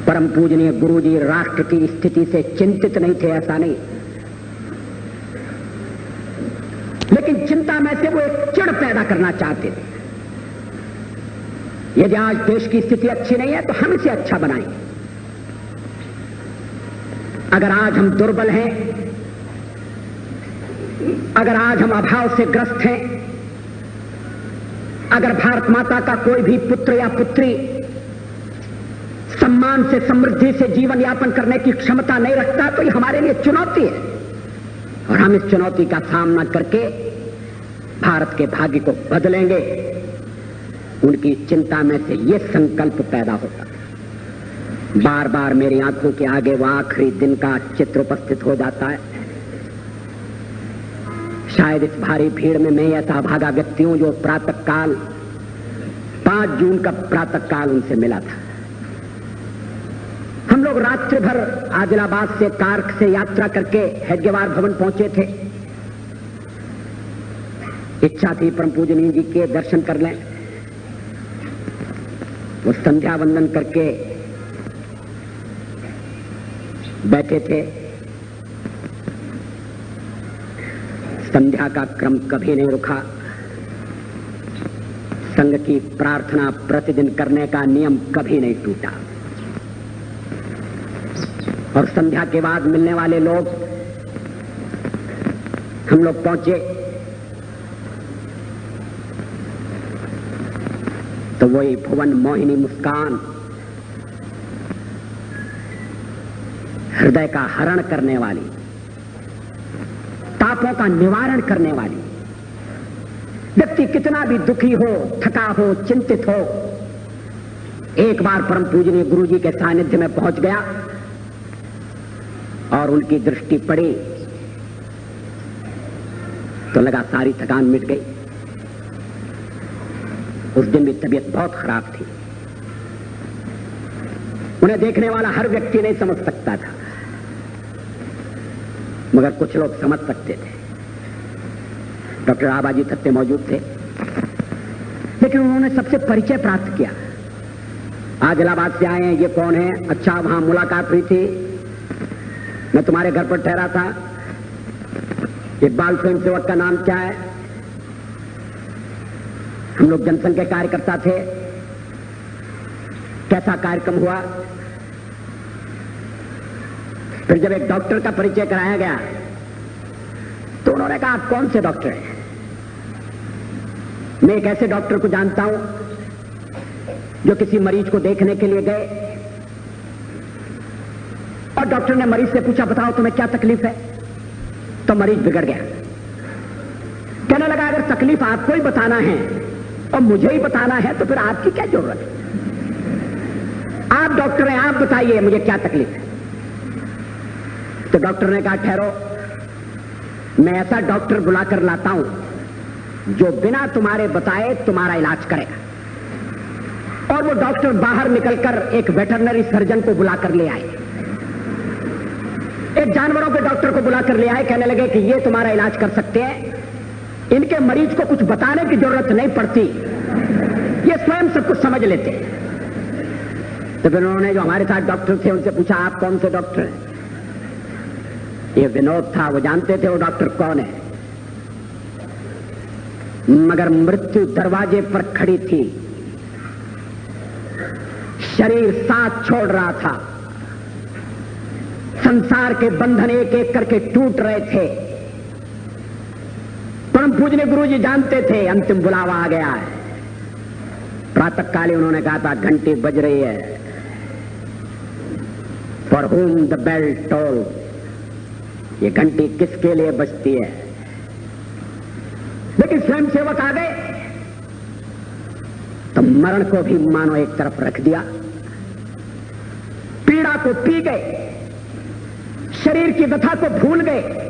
परम पूजनीय गुरुजी राष्ट्र की स्थिति से चिंतित नहीं थे, ऐसा नहीं, लेकिन चिंता में से वो एक चिढ़ पैदा करना चाहते थे। यदि आज देश की स्थिति अच्छी नहीं है तो हम इसे अच्छा बनाएं। अगर आज हम दुर्बल हैं, अगर आज हम अभाव से ग्रस्त हैं, अगर भारत माता का कोई भी पुत्र या पुत्री सम्मान से, समृद्धि से जीवन यापन करने की क्षमता नहीं रखता, तो ये हमारे लिए चुनौती है और हम इस चुनौती का सामना करके भारत के भाग्य को बदलेंगे। उनकी चिंता में से यह संकल्प पैदा होता। बार बार मेरी आंखों के आगे वो आखिरी दिन का चित्र उपस्थित हो जाता है। शायद इस भारी भीड़ में मैं ऐसा भागा व्यक्ति हूं जो प्रातःकाल 5 जून का प्रातःकाल उनसे मिला था। हम लोग रात्रि भर आदिलाबाद से कार्क से यात्रा करके हेडगेवार भवन पहुंचे थे। इच्छा थी परम पूजनीय जी के दर्शन कर लें। वो संध्या वंदन करके बैठे थे। संध्या का क्रम कभी नहीं रुका। संघ की प्रार्थना प्रतिदिन करने का नियम कभी नहीं टूटा। और संध्या के बाद मिलने वाले लोग, हम लोग पहुंचे तो वही भुवन मोहिनी मुस्कान, हृदय का हरण करने वाली, तापों का निवारण करने वाली। व्यक्ति कितना भी दुखी हो, थका हो, चिंतित हो, एक बार परम पूजनीय गुरु जी के सानिध्य में पहुंच गया और उनकी दृष्टि पड़ी तो लगा सारी थकान मिट गई। उस दिन भी तबीयत बहुत खराब थी। उन्हें देखने वाला हर व्यक्ति नहीं समझ सकता था, मगर कुछ लोग समझ सकते थे। डॉक्टर आबाजी थत्ते मौजूद थे, लेकिन उन्होंने सबसे परिचय प्राप्त किया। आदिलाबाद से आए हैं, ये कौन है? अच्छा, वहां मुलाकात हुई थी, मैं तुम्हारे घर पर ठहरा था। इकबाल स्वयं सेवक का नाम क्या है? हम लोग जनसंघ के कार्यकर्ता थे। कैसा कार्यक्रम हुआ? फिर जब एक डॉक्टर का परिचय कराया गया तो उन्होंने कहा, आप कौन से डॉक्टर हैं? मैं एक ऐसे डॉक्टर को जानता हूं जो किसी मरीज को देखने के लिए गए और डॉक्टर ने मरीज से पूछा, बताओ तुम्हें क्या तकलीफ है? तो मरीज बिगड़ गया। कहने लगा, अगर तकलीफ आपको ही बताना है और मुझे ही बताना है तो फिर आपकी क्या जरूरत है? आप डॉक्टर हैं, आप बताइए मुझे क्या तकलीफ है। तो डॉक्टर ने कहा, ठहरो, मैं ऐसा डॉक्टर बुलाकर लाता हूं जो बिना तुम्हारे बताए तुम्हारा इलाज करेगा। और वो डॉक्टर बाहर निकलकर एक वेटरनरी सर्जन को बुलाकर ले आए, एक जानवरों के डॉक्टर को बुलाकर ले आए। कहने लगे कि ये तुम्हारा इलाज कर सकते हैं, इनके मरीज को कुछ बताने की जरूरत नहीं पड़ती, ये स्वयं सब कुछ समझ लेते। तो फिर उन्होंने जो हमारे साथ डॉक्टर थे उनसे पूछा, आप कौन से डॉक्टर हैं? ये विनोद था, वो जानते थे वो डॉक्टर कौन है। मगर मृत्यु दरवाजे पर खड़ी थी, शरीर साथ छोड़ रहा था, संसार के बंधन एक एक करके टूट रहे थे। परम पूजनीय गुरु जी जानते थे अंतिम बुलावा आ गया है। प्रातःकाली उन्होंने कहा था, घंटी बज रही है। For whom the bell toll, ये घंटी किसके लिए बजती है? लेकिन स्वयं सेवक आ गए तो मरण को भी मानो एक तरफ रख दिया, पीड़ा को पी गए, शरीर की व्यथा को भूल गए